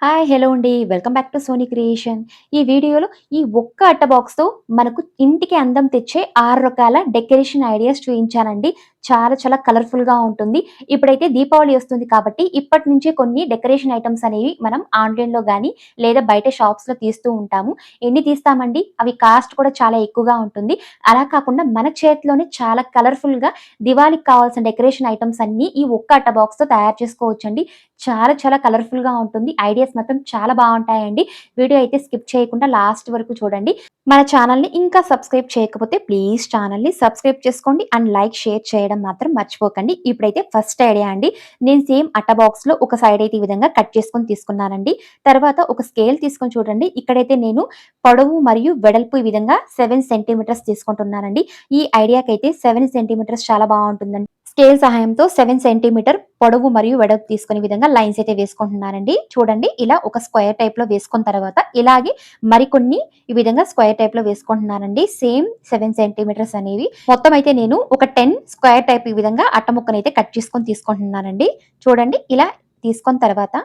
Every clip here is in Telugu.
హాయ్! హలో అండి. Welcome back to Sony creation. ఈ వీడియోలో ఈ ఒక్క అట్ట బాక్స్‌తో మనకు ఇంటికి అందం తెచ్చే 6 రకాల డెకరేషన్ ఐడియాస్ చూయించానండి. చాలా చాలా కలర్‌ఫుల్‌గా ఉంటుంది. ఇప్పుడైతే దీపావళి వస్తుంది కాబట్టి ఇప్పటి నుంచే కొన్ని డెకరేషన్ ఐటెమ్స్ అనేవి మనం ఆన్‌లైన్‌లో గానీ, లేదా బయట షాప్స్‌లో తీస్తూ ఉంటాము. ఎన్ని తీస్తామండి? అవి కాస్ట్ కూడా చాలా ఎక్కువగా ఉంటుంది. అలా కాకుండా మన చేతిలోనే చాలా కలర్‌ఫుల్‌గా దివాళీకి కావాల్సిన డెకరేషన్ ఐటెమ్స్ అన్నీ ఈ ఒక్క అట్ట బాక్స్‌తో తయారు చేసుకోవచ్చండి. చాలా చాలా కలర్‌ఫుల్‌గా ఉంటుంది. ఐడియాస్ మాత్రం చాలా బావుంటాయండి. వీడియో అయితే స్కిప్ చేయకుండా లాస్ట్ వరకు చూడండి. మన ఛానల్‌ని ఇంకా సబ్స్క్రైబ్ చేయకపోతే ప్లీజ్ ఛానల్‌ని సబ్స్క్రైబ్ చేసుకోండి అండ్ లైక్, షేర్ చేయడం మాత్రం మర్చిపోకండి. ఇప్పుడైతే ఫస్ట్ ఐడియా అండి. నేను సేమ్ అట్ట బాక్స్‌లో ఒక సైడ్ అయితే ఈ విధంగా కట్ చేసుకొని తీసుకున్నానండి. తర్వాత ఒక స్కేల్ తీసుకొని చూడండి. ఇక్కడైతే నేను పొడవు మరియు వెడల్పు ఈ విధంగా 7 సెంటీమీటర్స్ తీసుకుంటున్నానండి. ఈ ఐడియాకైతే 7 సెంటీమీటర్స్ చాలా బావుంటుందండి. స్కేల్ సహాయంతో 7 సెంటీమీటర్ పొడవు మరియు వెడల్పు తీసుకునే విధంగా లైన్స్ అయితే వేసుకుంటున్నానండి. చూడండి ఇలా ఒక స్క్వేర్ టైప్‌లో వేసుకున్న తర్వాత ఇలాగే మరికొన్ని ఈ విధంగా స్క్వేర్ టైప్‌లో వేసుకుంటున్నానండి. సేమ్ 7 సెంటీమీటర్స్ అనేవి. మొత్తం అయితే నేను ఒక 10 స్క్వేర్ టైప్ ఈ విధంగా అట్ట ముక్కనైతే కట్ చేసుకొని తీసుకుంటున్నానండి. చూడండి ఇలా తీసుకున్న తర్వాత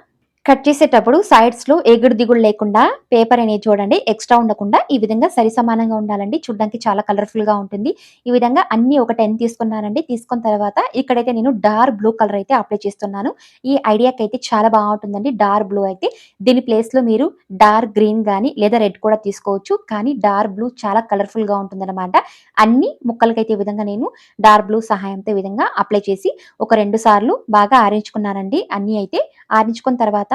కట్ చేసేటప్పుడు సైడ్స్‌లో ఎగుడు దిగుడు లేకుండా పేపర్ అనేది చూడండి ఎక్స్‌ట్రా ఉండకుండా ఈ విధంగా సరిసమానంగా ఉండాలండి. చూడ్డానికి చాలా కలర్‌ఫుల్‌గా ఉంటుంది. ఈ విధంగా అన్నీ ఒక 10 తీసుకున్నానండి. తీసుకున్న తర్వాత ఇక్కడైతే నేను డార్క్ బ్లూ కలర్ అయితే అప్లై చేస్తున్నాను. ఈ ఐడియాకైతే చాలా బావుంటుందండి డార్క్ బ్లూ అయితే. దీని ప్లేస్‌లో మీరు డార్క్ గ్రీన్ గాని లేదా రెడ్ కూడా తీసుకోవచ్చు. కానీ డార్క్ బ్లూ చాలా కలర్‌ఫుల్‌గా ఉంటుందన్నమాట. అన్ని ముక్కలకైతే ఈ విధంగా నేను డార్క్ బ్లూ సహాయంతో ఈ విధంగా అప్లై చేసి ఒక 2 సార్లు బాగా ఆరించుకున్నానండి. అన్నీ అయితే ఆరించుకున్న తర్వాత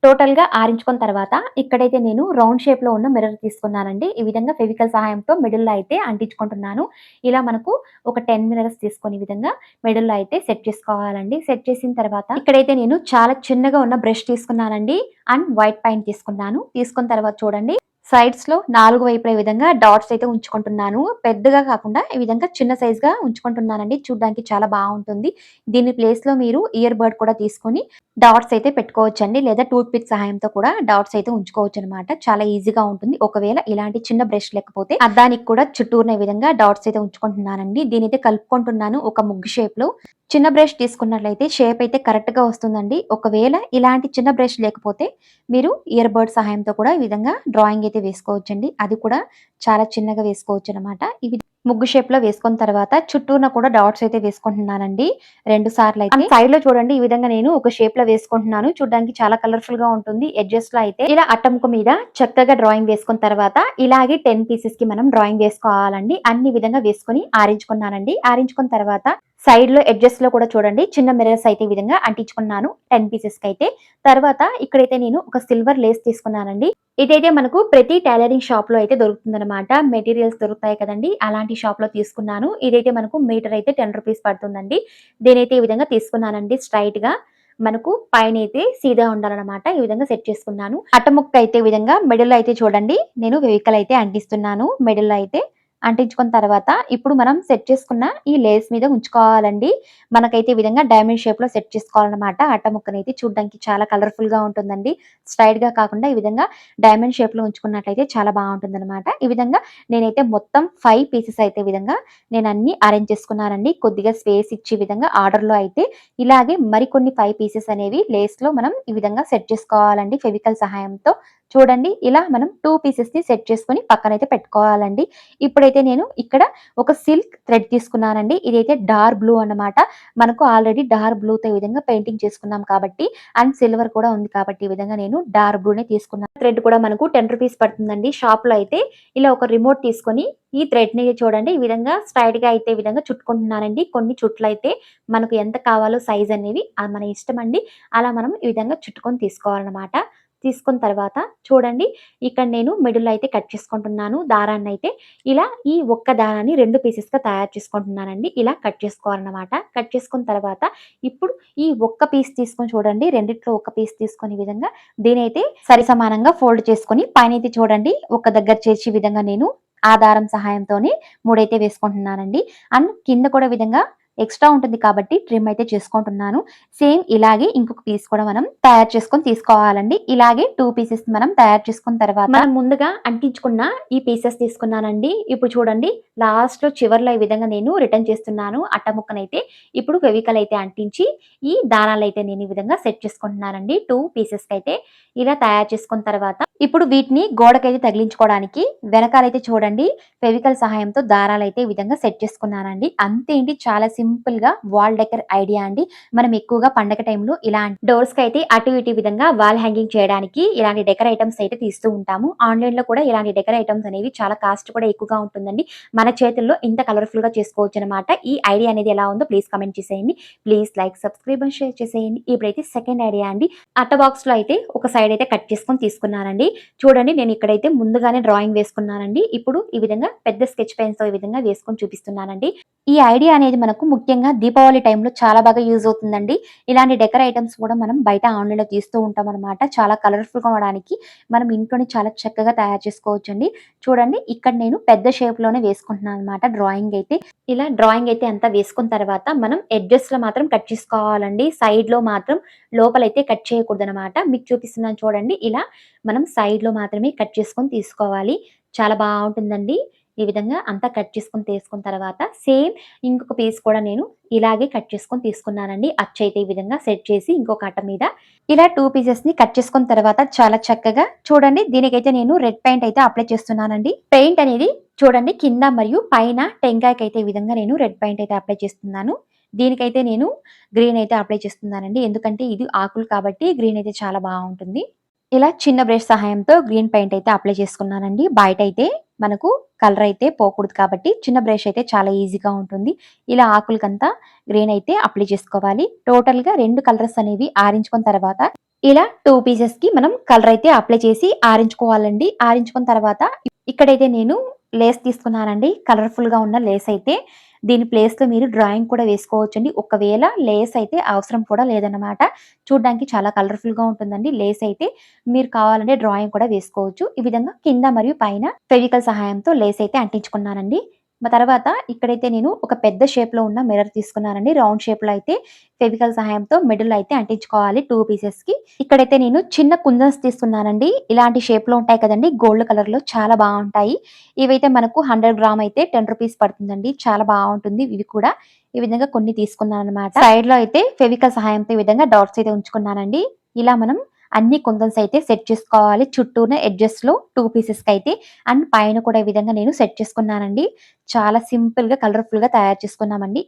టోటల్‌గా ఆరించుకున్న తర్వాత ఇక్కడైతే నేను రౌండ్ షేప్‌లో ఉన్న మిర్రర్ తీసుకున్నానండి. ఈ విధంగా ఫెవికల్ సహాయంతో మిడిల్‌లో అయితే అంటించుకుంటున్నాను. ఇలా మనకు ఒక 10 మిర్రర్స్ తీసుకొని ఈ విధంగా మిడిల్‌లో అయితే సెట్ చేసుకోవాలండి. సెట్ చేసిన తర్వాత ఇక్కడైతే నేను చాలా చిన్నగా ఉన్న బ్రష్ తీసుకున్నానండి. అండ్ వైట్ పెయింట్ తీసుకున్నాను. తీసుకున్న తర్వాత చూడండి సైడ్స్‌లో 4 వైపులా ఈ విధంగా డాట్స్ అయితే ఉంచుకుంటున్నాను. పెద్దగా కాకుండా ఈ విధంగా చిన్న సైజ్‌గా ఉంచుకుంటున్నానండి. చూడ్డానికి చాలా బావుంటుంది. దీని ప్లేస్‌లో మీరు ఇయర్ బడ్ కూడా తీసుకొని డాట్స్ అయితే పెట్టుకోవచ్చండి. లేదా టూత్ పిక్ సహాయంతో కూడా డాట్స్ అయితే ఉంచుకోవచ్చనమాట. చాలా ఈజీగా ఉంటుంది. ఒకవేళ ఇలాంటి చిన్న బ్రష్ లేకపోతే అద్దానికి కూడా చుట్టూరున ఈ విధంగా డాట్స్ అయితే ఉంచుకుంటున్నానండి. దీనైతే కలుపుకుంటున్నాను ఒక ముగ్గు షేప్‌లో. చిన్న బ్రష్ తీసుకున్నట్లయితే షేప్ అయితే కరెక్ట్‌గా వస్తుందండి. ఒకవేళ ఇలాంటి చిన్న బ్రష్ లేకపోతే మీరు ఇయర్ బడ్ సహాయంతో కూడా ఈ విధంగా డ్రాయింగ్ అయితే వేసుకోవచ్చండి. అది కూడా చాలా చిన్నగా వేసుకోవచ్చనమాట. ఇవి ముగ్గు షేప్‌లో వేసుకున్న తర్వాత చుట్టూన కూడా డాట్స్ అయితే వేసుకుంటున్నానండి. 2 సార్లయితే. అండ్ సైడ్‌లో చూడండి ఈ విధంగా నేను ఒక షేప్‌లో వేసుకుంటున్నాను. చూడ్డానికి చాలా కలర్‌ఫుల్‌గా ఉంటుంది. ఎడ్జెస్‌లో అయితే ఇలా అట్టముక్క మీద చక్కగా డ్రాయింగ్ వేసుకున్న తర్వాత ఇలాగే 10 పీసెస్‌కి మనం డ్రాయింగ్ వేసుకోవాలండి. అన్ని విధంగా వేసుకొని ఆరించుకున్నానండి. ఆరించుకున్న తర్వాత సైడ్‌లో ఎడ్జెస్‌లో కూడా చూడండి చిన్న మిర్రర్స్ అయితే ఈ విధంగా అంటించుకున్నాను 10 పీసెస్‌కైతే. తర్వాత ఇక్కడైతే నేను ఒక సిల్వర్ లేస్ తీసుకున్నానండి. ఇదైతే మనకు ప్రతి టైలరింగ్ షాప్‌లో అయితే దొరుకుతుందనమాట. మెటీరియల్స్ దొరుకుతాయి కదండీ! అలాంటి షాప్‌లో తీసుకున్నాను. ఇదైతే మనకు మీటర్ అయితే రూ. 10 పడుతుందండి. దీనైతే ఈ విధంగా తీసుకున్నానండి స్ట్రెయిట్‌గా. మనకు పైనైతే సీదా ఉండాలనమాట. ఈ విధంగా సెట్ చేసుకున్నాను. అట్టముక్క అయితే ఈ విధంగా మిడిల్‌లో అయితే చూడండి నేను ఫెవికల్ అయితే అంటిస్తున్నాను. మిడిల్‌లో అయితే అంటించుకున్న తర్వాత ఇప్పుడు మనం సెట్ చేసుకున్న ఈ లేస్ మీద ఉంచుకోవాలండి. మనకైతే ఈ విధంగా డైమండ్ షేప్‌లో సెట్ చేసుకోవాలనమాట. అట్టముక్కనైతే చూడ్డానికి చాలా కలర్‌ఫుల్‌గా ఉంటుందండి. స్ట్రెయిట్‌గా కాకుండా ఈ విధంగా డైమండ్ షేప్‌లో ఉంచుకున్నట్లయితే చాలా బావుంటుందనమాట. ఈ విధంగా నేనైతే మొత్తం 5 పీసెస్ అయితే ఈ విధంగా నేనన్నీ అరేంజ్ చేసుకున్నానండి. కొద్దిగా స్పేస్ ఇచ్చి ఈ విధంగా ఆర్డర్‌లో అయితే ఇలాగే మరికొన్ని 5 పీసెస్ అనేవి లేస్‌లో మనం ఈ విధంగా సెట్ చేసుకోవాలండి ఫెవికల్ సహాయంతో. చూడండి ఇలా మనం 2 పీసెస్‌ని సెట్ చేసుకొని పక్కనైతే పెట్టుకోవాలండి. ఇప్పుడైతే నేను ఇక్కడ ఒక సిల్క్ థ్రెడ్ తీసుకున్నానండి. ఇదైతే డార్క్ బ్లూ అన్నమాట. మనకు ఆల్రెడీ డార్క్ బ్లూతో ఈ విధంగా పెయింటింగ్ చేసుకున్నాం కాబట్టి అండ్ సిల్వర్ కూడా ఉంది కాబట్టి ఈ విధంగా నేను డార్క్ బ్లూనే తీసుకున్నాను. థ్రెడ్ కూడా మనకు రూ. 10 పడుతుందండి. షాప్‌లో అయితే ఇలా ఒక రిమోట్ తీసుకొని ఈ థ్రెడ్‌ని చూడండి ఈ విధంగా స్ట్రెయిట్‌గా అయితే ఈ విధంగా చుట్టుకుంటున్నానండి. కొన్ని చుట్లయితే మనకు ఎంత కావాలో సైజ్ అనేవి మన ఇష్టమండి. అలా మనం ఈ విధంగా చుట్టుకొని తీసుకోవాలన్నమాట. తీసుకున్న తర్వాత చూడండి ఇక్కడ నేను మిడిల్‌లో అయితే కట్ చేసుకుంటున్నాను దారాన్నయితే. ఇలా ఈ ఒక్క దారాన్ని 2 పీసెస్‌గా తయారు చేసుకుంటున్నానండి. ఇలా కట్ చేసుకోవాలన్నమాట. కట్ చేసుకున్న తర్వాత ఇప్పుడు ఈ ఒక్క పీస్ తీసుకొని చూడండి రెండిట్లో ఒక పీస్ తీసుకొని ఈ విధంగా దీనైతే సరిసమానంగా ఫోల్డ్ చేసుకొని పైనైతే చూడండి ఒక దగ్గర చేర్చే విధంగా నేను ఆ దారం సహాయంతోని ముడైతే వేసుకుంటున్నానండి. అండ్ కింద కూడా విధంగా ఎక్స్ట్రా ఉంటుంది కాబట్టి ట్రిమ్ అయితే చేసుకుంటున్నాను. సేమ్ ఇలాగే ఇంకొక పీస్ కూడా మనం తయారు చేసుకొని తీసుకోవాలండి. ఇలాగే 2 పీసెస్ మనం తయారు చేసుకున్న తర్వాత మనం ముందుగా అంటించుకున్న ఈ పీసెస్ తీసుకున్నానండి. ఇప్పుడు చూడండి లాస్ట్‌లో చివర్లో ఈ విధంగా నేను రిటర్న్ చేస్తున్నాను అట్ట ముక్కనైతే. ఇప్పుడు ఫెవికాల్ అయితే అంటించి ఈ దారాలైతే నేను ఈ విధంగా సెట్ చేసుకుంటున్నానండి 2 పీసెస్‌కైతే. ఇలా తయారు చేసుకున్న తర్వాత ఇప్పుడు వీటిని గోడకైతే తగిలించుకోవడానికి వెనకాలైతే చూడండి ఫెవికాల్ సహాయంతో దారాలైతే ఈ విధంగా సెట్ చేసుకున్నానండి. అంతేంటి చాలా సింపుల్‌గా వాల్ డెకర్ ఐడియా అండి. మనం ఎక్కువగా పండగ టైంలో ఇలాంటి డోర్స్‌కైతే అటు ఇటు ఈ విధంగా వాల్ హ్యాంగింగ్ చేయడానికి ఇలాంటి డెకర్ ఐటెమ్స్ అయితే తీస్తూ ఉంటాము. ఆన్‌లైన్‌లో కూడా ఇలాంటి డెకర్ ఐటెమ్స్ అనేవి చాలా కాస్ట్ కూడా ఎక్కువగా ఉంటుందండి. మన చేతుల్లో ఇంత కలర్‌ఫుల్‌గా చేసుకోవచ్చనమాట. ఈ ఐడియా అనేది ఎలా ఉందో ప్లీజ్ కామెంట్ చేసేయండి. Please like, subscribe and share చేసేయండి. ఇప్పుడైతే సెకండ్ ఐడియా అండి. అట్ట బాక్స్‌లో అయితే ఒక సైడ్ అయితే కట్ చేసుకొని తీసుకున్నానండి. చూడండి నేను ఇక్కడైతే ముందుగానే డ్రాయింగ్ వేసుకున్నానండి. ఇప్పుడు ఈ విధంగా పెద్ద స్కెచ్ పెన్‌తో ఈ విధంగా వేసుకొని చూపిస్తున్నానండి. ఈ ఐడియా అనేది మనకు ముఖ్యంగా దీపావళి టైంలో చాలా బాగా యూజ్ అవుతుందండి. ఇలాంటి డెకర్ ఐటెమ్స్ కూడా మనం బయట ఆన్‌లైన్‌లో తీస్తూ ఉంటామనమాట. చాలా కలర్‌ఫుల్‌గా ఉండడానికి మనం ఇంట్లోనే చాలా చక్కగా తయారు చేసుకోవచ్చండి. చూడండి ఇక్కడ నేను పెద్ద షేప్‌లోనే వేసుకుంటున్నాను అనమాట డ్రాయింగ్ అయితే. ఇలా డ్రాయింగ్ అయితే అంతా వేసుకున్న తర్వాత మనం ఎడ్జెస్‌లో మాత్రం కట్ చేసుకోవాలండి. సైడ్‌లో మాత్రం లోపలైతే కట్ చేయకూడదనమాట. మీకు చూపిస్తున్నాను చూడండి. ఇలా మనం సైడ్‌లో మాత్రమే కట్ చేసుకొని తీసుకోవాలి. చాలా బావుంటుందండి. ఈ విధంగా అంతా కట్ చేసుకొని తీసుకున్న తర్వాత సేమ్ ఇంకొక పీస్ కూడా నేను ఇలాగే కట్ చేసుకొని తీసుకున్నానండి. అచ్చయితే ఈ విధంగా సెట్ చేసి ఇంకొక అట్ట మీద ఇలా 2 పీసెస్‌ని కట్ చేసుకున్న తర్వాత చాలా చక్కగా చూడండి దీనికైతే నేను రెడ్ పెయింట్ అయితే అప్లై చేస్తున్నానండి. పెయింట్ అనేది చూడండి కింద మరియు పైన టెంకాయకైతే ఈ విధంగా నేను రెడ్ పెయింట్ అయితే అప్లై చేస్తున్నాను. దీనికైతే నేను గ్రీన్ అయితే అప్లై చేస్తున్నానండి. ఎందుకంటే ఇది ఆకులు కాబట్టి గ్రీన్ అయితే చాలా బావుంటుంది. ఇలా చిన్న బ్రష్ సహాయంతో గ్రీన్ పెయింట్ అయితే అప్లై చేసుకున్నానండి. బయటైతే మనకు కలర్ అయితే పోకూడదు కాబట్టి చిన్న బ్రష్ అయితే చాలా ఈజీగా ఉంటుంది. ఇలా ఆకులకంతా గ్రీన్ అయితే అప్లై చేసుకోవాలి. టోటల్‌గా 2 కలర్స్ అనేవి ఆరించుకున్న తర్వాత ఇలా 2 పీసెస్‌కి మనం కలర్ అయితే అప్లై చేసి ఆరించుకోవాలండి. ఆరించుకున్న తర్వాత ఇక్కడైతే నేను లేస్ తీసుకున్నానండి. కలర్‌ఫుల్‌గా ఉన్న లేస్ అయితే. దీని ప్లేస్‌లో మీరు డ్రాయింగ్ కూడా వేసుకోవచ్చండి. ఒకవేళ లేస్ అయితే అవసరం కూడా లేదన్నమాట. చూడ్డానికి చాలా కలర్‌ఫుల్‌గా ఉంటుందండి. లేస్ అయితే మీరు కావాలంటే డ్రాయింగ్ కూడా వేసుకోవచ్చు. ఈ విధంగా కింద మరియు పైన ఫెవికాల్ సహాయంతో లేస్ అయితే అంటించుకున్నానండి. తర్వాత ఇక్కడైతే నేను ఒక పెద్ద షేప్‌లో ఉన్న మిర్రర్ తీసుకున్నానండి. రౌండ్ షేప్‌లో అయితే ఫెవికాల్ సహాయంతో మిడిల్‌లో అయితే అంటించుకోవాలి 2 పీసెస్‌కి. ఇక్కడైతే నేను చిన్న కుందన్స్ తీసుకున్నానండి. ఇలాంటి షేప్‌లో ఉంటాయి కదండీ! గోల్డ్ కలర్‌లో చాలా బావుంటాయి. ఇవైతే మనకు 100 గ్రామ్ అయితే రూ. 10 పడుతుందండి. చాలా బావుంటుంది ఇవి కూడా. ఈ విధంగా కొన్ని తీసుకున్నాననమాట. సైడ్‌లో అయితే ఫెవికాల్ సహాయంతో ఈ విధంగా డాట్స్ అయితే ఉంచుకున్నానండి. ఇలా మనం అన్ని కుందన్స్ అయితే సెట్ చేసుకోవాలి. చుట్టూన ఎడ్జెస్‌లో 2 పీసెస్‌కైతే అండ్ పైన కూడా ఈ విధంగా నేను సెట్ చేసుకున్నానండి. చాలా సింపుల్‌గా, కలర్‌ఫుల్‌గా తయారు చేసుకున్నామండి.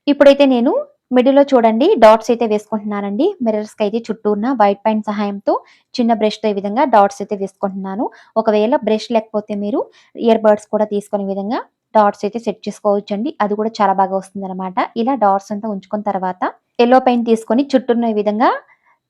ఇప్పుడైతే నేను మిడిల్‌లో చూడండి డాట్స్ అయితే వేసుకుంటున్నానండి. మిర్రర్స్‌కైతే చుట్టూన వైట్ పెయింట్ సహాయంతో చిన్న బ్రష్‌తో ఈ విధంగా డాట్స్ అయితే వేసుకుంటున్నాను. ఒకవేళ బ్రష్ లేకపోతే మీరు ఇయర్ బడ్స్ కూడా తీసుకునే విధంగా డాట్స్ అయితే సెట్ చేసుకోవచ్చండి. అది కూడా చాలా బాగా వస్తుందనమాట. ఇలా డాట్స్ అంతా ఉంచుకున్న తర్వాత యెల్లో పెయింట్ తీసుకొని చుట్టూన ఈ విధంగా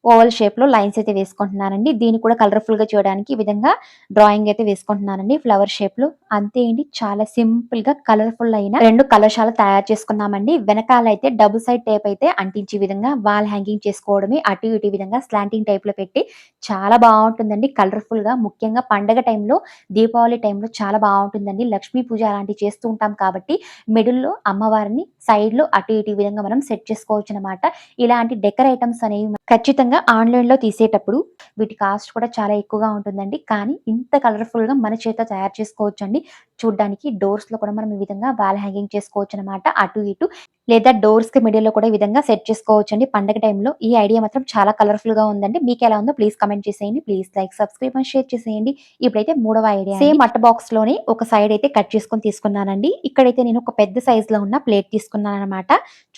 ఓవల్ షేప్‌లో లైన్స్ అయితే వేసుకుంటున్నానండి. దీన్ని కూడా కలర్‌ఫుల్‌గా చేయడానికి ఈ విధంగా డ్రాయింగ్ అయితే వేసుకుంటున్నానండి ఫ్లవర్ షేప్‌లో. అంతే అండి చాలా సింపుల్‌గా కలర్‌ఫుల్ అయిన 2 కలశాలు తయారు చేసుకున్నామండి. వెనకాలైతే డబుల్ సైడ్ టేప్ అయితే అంటించే విధంగా వాల్ హ్యాంగింగ్ చేసుకోవడమే అటు ఇటు ఈ విధంగా స్లాంటింగ్ టైప్‌లో పెట్టి చాలా బావుంటుందండి కలర్‌ఫుల్‌గా. ముఖ్యంగా పండగ టైంలో, దీపావళి టైంలో చాలా బావుంటుందండి. లక్ష్మీ పూజ అలాంటివి చేస్తూ ఉంటాం కాబట్టి మిడిల్‌లో అమ్మవారిని, సైడ్‌లో అటు ఇటు ఈ విధంగా మనం సెట్ చేసుకోవచ్చనమాట. ఇలాంటి డెకర్ ఐటెమ్స్ అనేవి ఖచ్చితంగా ఆన్‌లైన్‌లో తీసేటప్పుడు వీటి కాస్ట్ కూడా చాలా ఎక్కువగా ఉంటుందండి. కానీ ఇంత కలర్‌ఫుల్‌గా మన చేత్తో తయారు చేసుకోవచ్చండి. చూడ్డానికి డోర్స్‌లో కూడా మనం ఈ విధంగా వాల్ హ్యాంగింగ్ చేసుకోవచ్చనమాట. అటు ఇటు లేదా డోర్స్‌కి మిడిల్‌లో కూడా ఈ విధంగా సెట్ చేసుకోవచ్చండి పండగ టైంలో. ఈ ఐడియా మాత్రం చాలా కలర్‌ఫుల్‌గా ఉందండి. మీకెలా ఉందో ప్లీజ్ కామెంట్ చేసేయండి. Please like, subscribe and share చేసేయండి. ఇప్పుడైతే మూడవ ఐడియా అండి. సేమ్ అట్ట బాక్స్‌లోనే ఒక సైడ్ అయితే కట్ చేసుకొని తీసుకున్నానండి. ఇక్కడైతే నేను ఒక పెద్ద సైజ్‌లో ఉన్న ప్లేట్ తీసుకున్నాననమాట.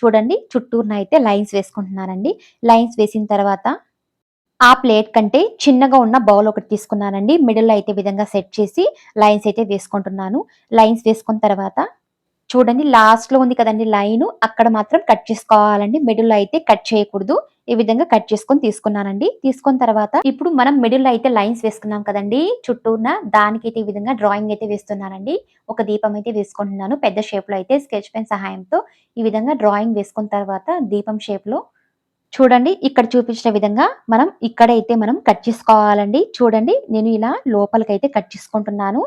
చూడండి చుట్టూరున అయితే లైన్స్ వేసుకుంటున్నానండి. లైన్స్ వేసిన తర్వాత ఆ ప్లేట్ కంటే చిన్నగా ఉన్న బౌల్ ఒకటి తీసుకున్నానండి. మిడిల్‌లో అయితే ఈ విధంగా సెట్ చేసి లైన్స్ అయితే వేసుకుంటున్నాను. లైన్స్ వేసుకున్న తర్వాత చూడండి లాస్ట్‌లో ఉంది కదండీ లైను అక్కడ మాత్రం కట్ చేసుకోవాలండి. మిడిల్‌లో అయితే కట్ చేయకూడదు. ఈ విధంగా కట్ చేసుకొని తీసుకున్నానండి. తీసుకున్న తర్వాత ఇప్పుడు మనం మిడిల్‌లో అయితే లైన్స్ వేసుకున్నాం కదండీ చుట్టూన దానికైతే ఈ విధంగా డ్రాయింగ్ అయితే వేస్తున్నానండి. ఒక దీపం అయితే వేసుకుంటున్నాను. పెద్ద షేప్‌లో అయితే స్కెచ్ పెన్ సహాయంతో ఈ విధంగా డ్రాయింగ్ వేసుకున్న తర్వాత దీపం షేప్‌లో చూడండి ఇక్కడ చూపించిన విధంగా ఇక్కడైతే మనం కట్ చేసుకోవాలండి. చూడండి నేను ఇలా లోపలికైతే కట్ చేసుకుంటున్నాను.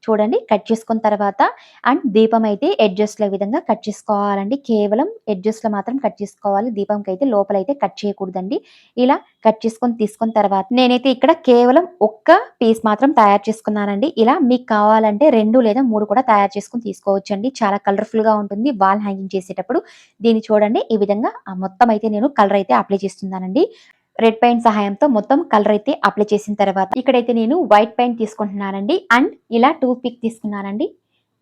చూడండి కట్ చేసుకున్న తర్వాత అండ్ దీపం అయితే ఎడ్జస్ట్‌లో ఈ విధంగా కట్ చేసుకోవాలండి. కేవలం ఎడ్జస్ట్‌లో మాత్రం కట్ చేసుకోవాలి. దీపంకైతే లోపలైతే కట్ చేయకూడదండి. ఇలా కట్ చేసుకొని తీసుకున్న తర్వాత నేనైతే ఇక్కడ కేవలం ఒక్క పీస్ మాత్రం తయారు చేసుకున్నానండి. ఇలా మీకు కావాలంటే 2 లేదా 3 కూడా తయారు చేసుకొని తీసుకోవచ్చండి. చాలా కలర్‌ఫుల్‌గా ఉంటుంది వాల్ హ్యాంగింగ్ చేసేటప్పుడు. దీన్ని చూడండి ఈ విధంగా మొత్తం అయితే నేను కలర్ అయితే అప్లై చేస్తున్నానండి. రెడ్ పెయింట్ సహాయంతో మొత్తం కలర్ అయితే అప్లై చేసిన తర్వాత ఇక్కడైతే నేను వైట్ పెయింట్ తీసుకుంటున్నానండి. అండ్ ఇలా టూత్ పిక్ తీసుకున్నానండి.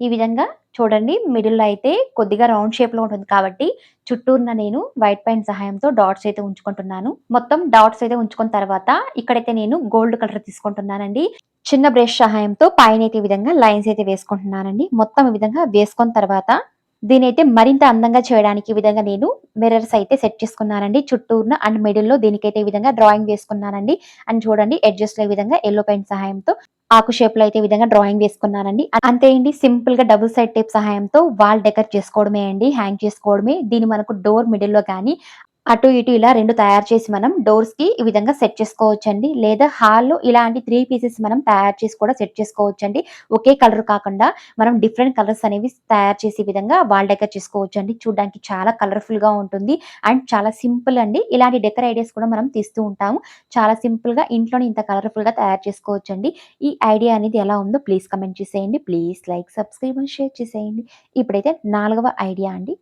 ఈ విధంగా చూడండి మిడిల్‌లో అయితే కొద్దిగా రౌండ్ షేప్‌లో ఉంటుంది కాబట్టి చుట్టూరున నేను వైట్ పెయింట్ సహాయంతో డాట్స్ అయితే ఉంచుకుంటున్నాను. మొత్తం డాట్స్ అయితే ఉంచుకున్న తర్వాత ఇక్కడైతే నేను గోల్డ్ కలర్ తీసుకుంటున్నానండి. చిన్న బ్రష్ సహాయంతో పైనైతే ఈ విధంగా లైన్స్ అయితే వేసుకుంటున్నానండి. మొత్తం ఈ విధంగా వేసుకున్న తర్వాత దీనైతే మరింత అందంగా చేయడానికి ఈ విధంగా నేను మిర్రర్స్ అయితే సెట్ చేసుకున్నానండి. చుట్టూరున అండ్ మిడిల్‌లో దీనికైతే ఈ విధంగా డ్రాయింగ్ వేసుకున్నానండి. అండ్ చూడండి ఎడ్జస్ట్‌లో ఈ విధంగా యెల్లో పెయింట్ సహాయంతో ఆకు షేప్‌లో అయితే ఈ విధంగా డ్రాయింగ్ వేసుకున్నానండి. అంతే అండి సింపుల్‌గా డబుల్ సైడ్ టేప్ సహాయంతో వాల్ డెకర్ చేసుకోవడమే అండి. హ్యాంగ్ చేసుకోవడమే. దీన్ని మనకు డోర్ మిడిల్‌లో గాని అటు ఇటు ఇలా 2 తయారు చేసి మనం డోర్స్‌కి ఈ విధంగా సెట్ చేసుకోవచ్చండి. లేదా హాల్‌లో ఇలాంటి 3 పీసెస్ మనం తయారు చేసి కూడా సెట్ చేసుకోవచ్చండి. ఒకే కలర్ కాకుండా మనం డిఫరెంట్ కలర్స్ అనేవి తయారు చేసే విధంగా వాల్ డెకర్ చేసుకోవచ్చండి. చూడ్డానికి చాలా కలర్‌ఫుల్‌గా ఉంటుంది. అండ్ చాలా సింపుల్ అండి. ఇలాంటి డెకర్ ఐడియాస్ కూడా మనం తీస్తూ ఉంటాము. చాలా సింపుల్‌గా ఇంట్లోనే ఇంత కలర్‌ఫుల్‌గా తయారు చేసుకోవచ్చండి. ఈ ఐడియా అనేది ఎలా ఉందో ప్లీజ్ కామెంట్ చేసేయండి. Please like, subscribe and share చేసేయండి. ఇప్పుడైతే 4వ ఐడియా అండి.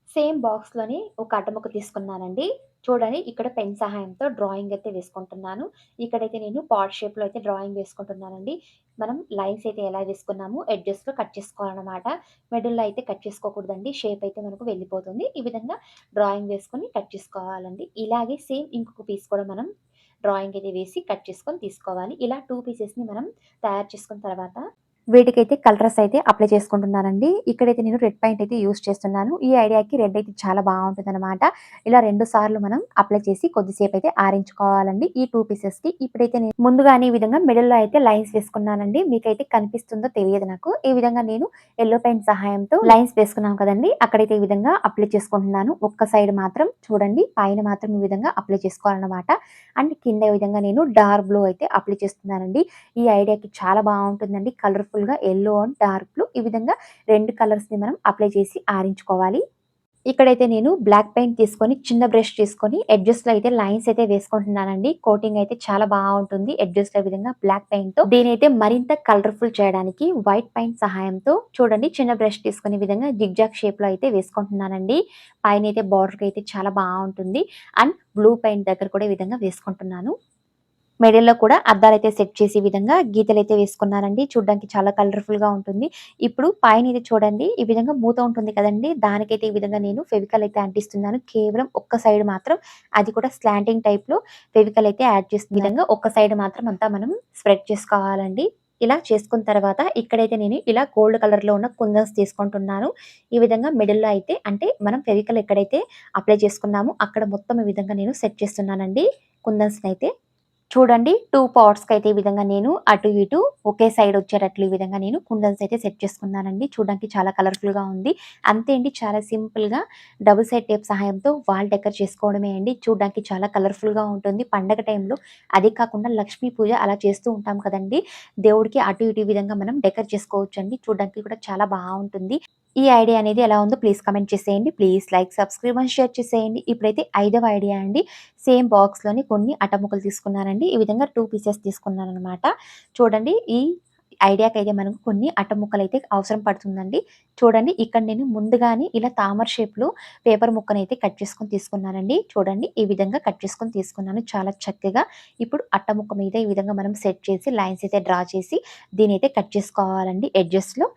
సేమ్ బాక్స్‌లోని ఒక అట్టముక్క తీసుకున్నానండి. చూడండి ఇక్కడ పెన్ సహాయంతో డ్రాయింగ్ అయితే వేసుకుంటున్నాను. ఇక్కడైతే నేను పాట్ షేప్‌లో అయితే డ్రాయింగ్ వేసుకుంటున్నానండి. మనం లైన్స్ అయితే ఎలా వేసుకున్నామో ఎడ్జెస్‌లో కట్ చేసుకోవాలనమాట. మిడిల్‌లో అయితే కట్ చేసుకోకూడదండి. షేప్ అయితే మనకు వెళ్ళిపోతుంది. ఈ విధంగా డ్రాయింగ్ వేసుకొని కట్ చేసుకోవాలండి. ఇలాగే సేమ్ ఇంకొక పీస్ కూడా మనం డ్రాయింగ్ అయితే వేసి కట్ చేసుకొని తీసుకోవాలి. ఇలా 2 పీసెస్‌ని మనం తయారు చేసుకున్న తర్వాత వీటికైతే కలర్స్ అయితే అప్లై చేసుకుంటున్నానండి. ఇక్కడైతే నేను రెడ్ పెయింట్ అయితే యూజ్ చేస్తున్నాను. ఈ ఐడియాకి రెడ్ అయితే చాలా బావుంటుందనమాట. ఇలా 2 సార్లు మనం అప్లై చేసి కొద్దిసేపు అయితే ఆరించుకోవాలండి ఈ 2 పీసెస్‌కి. ఇప్పుడైతే నేను ముందుగానే ఈ విధంగా మిడిల్‌లో అయితే లైన్స్ వేసుకున్నానండి. మీకైతే కనిపిస్తుందో తెలియదు నాకు. ఈ విధంగా నేను యెల్లో పెయింట్ సహాయంతో లైన్స్ వేసుకున్నాం కదండీ! అక్కడైతే ఈ విధంగా అప్లై చేసుకుంటున్నాను. ఒక్క సైడ్ మాత్రం చూడండి పైన మాత్రం ఈ విధంగా అప్లై చేసుకోవాలనమాట. అండ్ కింద ఈ విధంగా నేను డార్క్ బ్లూ అయితే అప్లై చేస్తున్నానండి. ఈ ఐడియాకి చాలా బావుంటుందండి. కలర్‌ఫుల్‌గా యెల్లో అండ్ డార్క్ బ్లూ ఈ విధంగా 2 కలర్స్‌ని మనం అప్లై చేసి ఆరించుకోవాలి. ఇక్కడైతే నేను బ్లాక్ పెయింట్ తీసుకొని చిన్న బ్రష్ తీసుకొని ఎడ్జెస్‌లో అయితే లైన్స్ అయితే వేసుకుంటున్నానండి. కోటింగ్ అయితే చాలా బావుంటుంది. ఎడ్జెస్‌లో ఈ విధంగా బ్లాక్ పెయింట్‌తో దీనైతే మరింత కలర్‌ఫుల్ చేయడానికి వైట్ పెయింట్ సహాయంతో చూడండి చిన్న బ్రష్ తీసుకునే విధంగా జిగ్‌జాగ్ షేప్‌లో అయితే వేసుకుంటున్నానండి. పైనైతే బార్డర్‌కి అయితే చాలా బావుంటుంది. అండ్ బ్లూ పెయింట్ దగ్గర కూడా ఈ విధంగా వేసుకుంటున్నాను. మిడిల్‌లో కూడా అద్దాలైతే సెట్ చేసి ఈ విధంగా గీతలైతే వేసుకున్నానండి. చూడ్డానికి చాలా కలర్‌ఫుల్‌గా ఉంటుంది. ఇప్పుడు పైన ఇది చూడండి ఈ విధంగా మూత ఉంటుంది కదండీ! దానికైతే ఈ విధంగా నేను ఫెవికాల్ అయితే అంటిస్తున్నాను. కేవలం ఒక్క సైడ్ మాత్రం అది కూడా స్లాంటింగ్ టైప్‌లో ఫెవికాల్ అయితే యాడ్ చేస్తున్నాను. ఈ విధంగా ఒక్క సైడ్ మాత్రం అంతా మనం స్ప్రెడ్ చేసుకోవాలండి. ఇలా చేసుకున్న తర్వాత ఇక్కడైతే నేను ఇలా గోల్డ్ కలర్‌లో ఉన్న కుందన్స్ తీసుకుంటున్నాను. ఈ విధంగా మిడిల్‌లో అయితే అంటే మనం ఫెవికాల్ ఎక్కడైతే అప్లై చేసుకున్నామో అక్కడ మొత్తం ఈ విధంగా నేను సెట్ చేస్తున్నానండి కుందన్స్‌నైతే. చూడండి 2 పాట్స్‌కైతే ఈ విధంగా నేను అటు ఇటు ఒకే సైడ్ వచ్చేటట్లు ఈ విధంగా నేను కుందన్స్ అయితే సెట్ చేసుకున్నానండి. చూడడానికి చాలా కలర్‌ఫుల్‌గా ఉంది. అంతే అండి చాలా సింపుల్‌గా డబుల్ సైడ్ టేప్ సహాయంతో వాల్ డెకర్ చేసుకోవడమే అండి. చూడడానికి చాలా కలర్‌ఫుల్‌గా ఉంటుంది. పండగ టైంలో అదే కాకుండా లక్ష్మీ పూజ అలా చేస్తూ ఉంటాం కదండీ! దేవుడికి అటు ఇటు ఈ విధంగా మనం డెకర్ చేసుకోవచ్చండి. చూడడానికి కూడా చాలా బావుంటుంది. ఈ ఐడియా అనేది ఎలా ఉందో ప్లీజ్ కామెంట్ చేసేయండి. Please like, subscribe and share చేసేయండి. ఇప్పుడైతే 5వ ఐడియా అండి. సేమ్ బాక్స్‌లోని కొన్ని అట్టముక్కలు తీసుకున్నానండి. ఈ విధంగా 2 పీసెస్ తీసుకున్నాననమాట. చూడండి ఈ ఐడియాకైతే మనకు కొన్ని అట్టముక్కలైతే అవసరం పడుతుందండి. చూడండి ఇక్కడ నేను ముందుగానే ఇలా తామర షేప్‌లో పేపర్ ముక్కనైతే కట్ చేసుకొని తీసుకున్నానండి. చూడండి ఈ విధంగా కట్ చేసుకొని తీసుకున్నాను చాలా చక్కగా. ఇప్పుడు అట్టముక్క మీద ఈ విధంగా మనం సెట్ చేసి లైన్స్ అయితే డ్రా చేసి దీనైతే కట్ చేసుకోవాలండి ఎడ్జెస్‌లో.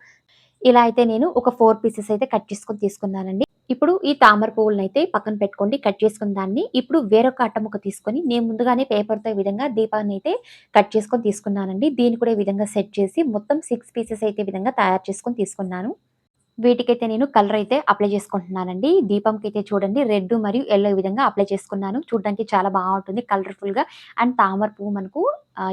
ఇలా అయితే నేను ఒక 4 పీసెస్ అయితే కట్ చేసుకొని తీసుకున్నానండి. ఇప్పుడు ఈ తామర పువ్వులనైతే పక్కన పెట్టుకోండి. కట్ చేసుకున్న దాన్ని ఇప్పుడు వేరొక అట్ట ముక్క తీసుకొని నేను ముందుగానే పేపర్‌తో ఈ విధంగా దీపాన్నయితే కట్ చేసుకొని తీసుకున్నానండి. దీన్ని కూడా ఈ విధంగా సెట్ చేసి మొత్తం 6 పీసెస్ అయితే ఈ విధంగా తయారు చేసుకొని తీసుకున్నాను. వీటికైతే నేను కలర్ అయితే అప్లై చేసుకుంటున్నానండి. దీపంకైతే చూడండి రెడ్ మరియు యెల్లో ఈ విధంగా అప్లై చేసుకున్నాను. చూడడానికి చాలా బావుంటుంది కలర్‌ఫుల్‌గా. అండ్ తామర పువ్వు మనకు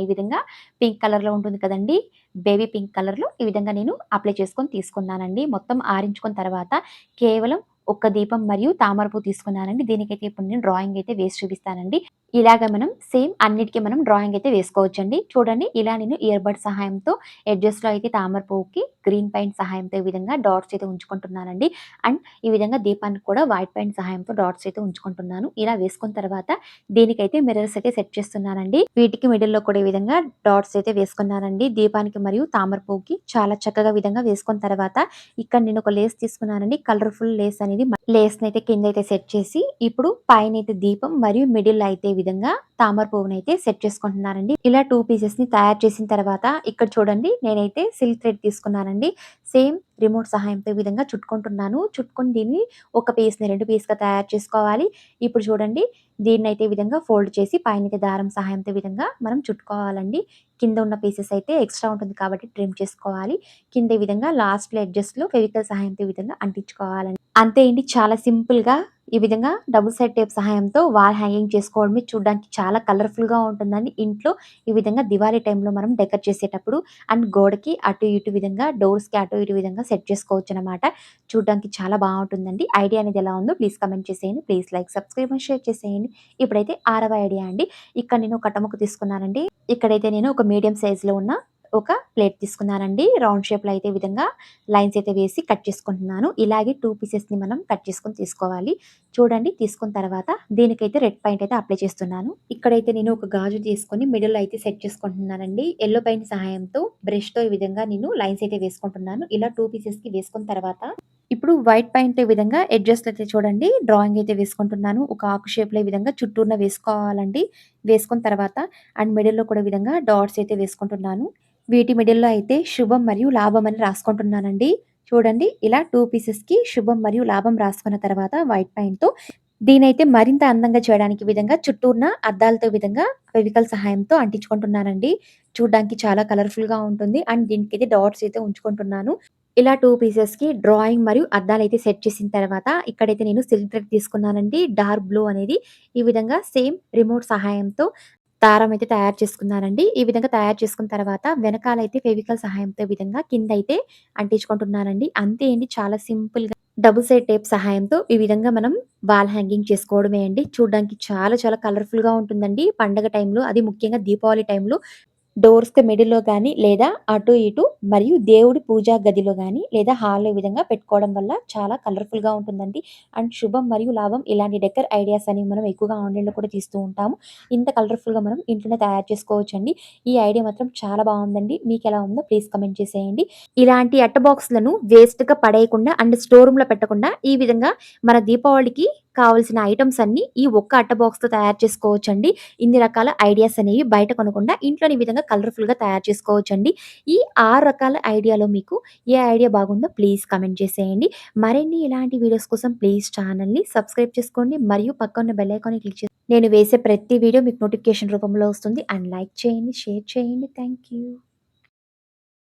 ఈ విధంగా పింక్ కలర్‌లో ఉంటుంది కదండీ! బేబీ పింక్ కలర్‌లో ఈ విధంగా నేను అప్లై చేసుకొని తీసుకున్నానండి. మొత్తం ఆరించుకున్న తర్వాత కేవలం ఒక్క దీపం మరియు తామర పువ్వు తీసుకున్నానండి. దీనికైతే ఇప్పుడు నేను డ్రాయింగ్ అయితే వేసి చూపిస్తానండి. ఇలాగ మనం సేమ్ అన్నిటికి మనం డ్రాయింగ్ అయితే వేసుకోవచ్చండి. చూడండి ఇలా నేను ఇయర్ బడ్ సహాయంతో ఎడ్జెస్‌లో అయితే తామర పువ్వుకి గ్రీన్ పెయింట్ సహాయంతో ఈ విధంగా డాట్స్ అయితే ఉంచుకుంటున్నానండి. అండ్ ఈ విధంగా దీపానికి కూడా వైట్ పెయింట్ సహాయంతో డాట్స్ అయితే ఉంచుకుంటున్నాను. ఇలా వేసుకున్న తర్వాత దీనికైతే మిర్రర్స్ అయితే సెట్ చేస్తున్నానండి. వీటికి మిడిల్‌లో కూడా ఈ విధంగా డాట్స్ అయితే వేసుకున్నానండి. దీపానికి మరియు తామర పువ్వుకి చాలా చక్కగా విధంగా వేసుకున్న తర్వాత ఇక్కడ నేను ఒక లేస్ తీసుకున్నానండి. కలర్‌ఫుల్ లేస్ అనేది లేస్‌నైతే కిందైతే సెట్ చేసి ఇప్పుడు పైనైతే దీపం మరియు మిడిల్‌లో అయితే ఈ విధంగా తామర పువ్వునైతే సెట్ చేసుకుంటున్నానండి. ఇలా 2 పీసెస్‌ని తయారు చేసిన తర్వాత ఇక్కడ చూడండి నేనైతే సిల్క్ థ్రెడ్ తీసుకున్నానండి. సేమ్ రిమోట్ సహాయంతో ఈ విధంగా చుట్టుకుంటున్నాను. చుట్టుకొని దీన్ని ఒక పీస్‌ని 2 పీస్‌గా తయారు చేసుకోవాలి. ఇప్పుడు చూడండి దీన్నైతే ఈ విధంగా ఫోల్డ్ చేసి పైనైతే దారం సహాయంతో ఈ విధంగా మనం చుట్టుకోవాలండి. కింద ఉన్న పీసెస్ అయితే ఎక్స్‌ట్రా ఉంటుంది కాబట్టి ట్రిమ్ చేసుకోవాలి. కింద ఈ విధంగా లాస్ట్‌లో ఎడ్జెస్‌లో ఫెవికల్ సహాయంతో ఈ విధంగా అంటించుకోవాలండి. అంతే అండి. చాలా సింపుల్‌గా ఈ విధంగా డబుల్ సైడ్ టేప్ సహాయంతో వాల్ హ్యాంగింగ్ చేసుకోవడమే చూడడానికి చాలా కలర్‌ఫుల్‌గా ఉంటుందండి. ఇంట్లో ఈ విధంగా దివాళీ టైంలో మనం డెకర్ చేసేటప్పుడు అండ్ గోడకి అటు ఇటు విధంగా డోర్స్‌కి అటు ఇటు విధంగా సెట్ చేసుకోవచ్చనమాట. చూడడానికి చాలా బావుంటుందండి. ఐడియా అనేది ఎలా ఉందో ప్లీజ్ కామెంట్ చేసేయండి. Please like, subscribe and share చేసేయండి. ఇప్పుడైతే 6వ ఐడియా అండి. ఇక్కడ నేను కట్టముక్క తీసుకున్నానండి. ఇక్కడైతే నేను ఒక మీడియం సైజ్‌లో ఉన్న ఒక ప్లేట్ తీసుకున్నానండి. రౌండ్ షేప్‌లో అయితే ఈ విధంగా లైన్స్ అయితే వేసి కట్ చేసుకుంటున్నాను. ఇలాగే 2 పీసెస్‌ని మనం కట్ చేసుకొని తీసుకోవాలి. చూడండి తీసుకున్న తర్వాత దీనికైతే రెడ్ పెయింట్ అయితే అప్లై చేస్తున్నాను. ఇక్కడైతే నేను ఒక గాజు తీసుకొని మిడిల్‌లో అయితే సెట్ చేసుకుంటున్నానండి. యెల్లో పెయింట్ సహాయంతో బ్రష్‌తో ఈ విధంగా నేను లైన్స్ అయితే వేసుకుంటున్నాను. ఇలా 2 పీసెస్‌కి వేసుకున్న తర్వాత ఇప్పుడు వైట్ పెయింట్ ఈ విధంగా ఎడ్జెస్‌లో అయితే చూడండి డ్రాయింగ్ అయితే వేసుకుంటున్నాను. ఒక ఆకు షేప్‌లో ఈ విధంగా చుట్టూరున వేసుకోవాలండి. వేసుకున్న తర్వాత అండ్ మిడిల్‌లో కూడా ఈ విధంగా డాట్స్ అయితే వేసుకుంటున్నాను. వీటి మిడిల్‌లో అయితే శుభం మరియు లాభం అని రాసుకుంటున్నానండి. చూడండి ఇలా 2 పీసెస్‌కి శుభం మరియు లాభం రాసుకున్న తర్వాత వైట్ పెయింట్‌తో దీనైతే మరింత అందంగా చేయడానికి ఈ విధంగా చుట్టూరున అద్దాలతో ఈ విధంగా ఫెవికల్ సహాయంతో అంటించుకుంటున్నానండి. చూడ్డానికి చాలా కలర్‌ఫుల్‌గా ఉంటుంది. అండ్ దీనికైతే డాట్స్ అయితే ఉంచుకుంటున్నాను. ఇలా 2 పీసెస్‌కి డ్రాయింగ్ మరియు అద్దాలైతే సెట్ చేసిన తర్వాత ఇక్కడైతే నేను సిల్క్ థ్రెడ్ తీసుకున్నానండి. డార్క్ బ్లూ అనేది ఈ విధంగా సేమ్ రిమోట్ సహాయంతో దారం అయితే తయారు చేసుకున్నానండి. ఈ విధంగా తయారు చేసుకున్న తర్వాత వెనకాలైతే ఫెవికల్ సహాయంతో ఈ విధంగా కిందైతే అంటించుకుంటున్నానండి. అంతే అండి చాలా సింపుల్‌గా డబుల్ సైడ్ టేప్ సహాయంతో ఈ విధంగా మనం వాల్ హ్యాంగింగ్ చేసుకోవడమే అండి. చూడడానికి చాలా చాలా కలర్‌ఫుల్‌గా ఉంటుందండి. పండగ టైంలో అది ముఖ్యంగా దీపావళి టైంలో డోర్స్‌కి మిడిల్‌లో గాని, లేదా అటు ఇటు మరియు దేవుడి పూజా గదిలో గాని, లేదా హాల్‌లో ఈ విధంగా పెట్టుకోవడం వల్ల చాలా కలర్‌ఫుల్‌గా ఉంటుందండి. అండ్ శుభం మరియు లాభం ఇలాంటి డెకర్ ఐడియాస్ అనేవి మనం ఎక్కువగా ఆన్‌లైన్‌లో కూడా తీస్తూ ఉంటాము. ఇంత కలర్‌ఫుల్‌గా మనం ఇంట్లోనే తయారు చేసుకోవచ్చండి. ఈ ఐడియా మాత్రం చాలా బావుందండి. మీకెలా ఉందో ప్లీజ్ కామెంట్ చేసేయండి. ఇలాంటి అట్ట బాక్స్‌లను వేస్ట్‌గా పడేయకుండా అండ్ స్టోర్ రూమ్‌లో పెట్టకుండా ఈ విధంగా మన దీపావళికి కావాల్సిన ఐటెమ్స్ అన్నీ ఈ ఒక్క అట్ట బాక్స్‌తో తయారు చేసుకోవచ్చండి. ఇన్ని రకాల ఐడియాస్ అనేవి బయట కొనకుండా ఇంట్లోనే ఈ విధంగా కలర్‌ఫుల్‌గా తయారు చేసుకోవచ్చండి. ఈ 6 రకాల ఐడియాలో మీకు ఏ ఐడియా బాగుందో ప్లీజ్ కామెంట్ చేసేయండి. మరిన్ని ఇలాంటి వీడియోస్ కోసం ప్లీజ్ ఛానెల్‌ని సబ్స్క్రైబ్ చేసుకోండి మరియు పక్కన బెల్ ఐకాన్‌ని క్లిక్ చేసి నేను వేసే ప్రతి వీడియో మీకు నోటిఫికేషన్ రూపంలో వస్తుంది. అండ్ లైక్ చేయండి, షేర్ చేయండి. Thank you.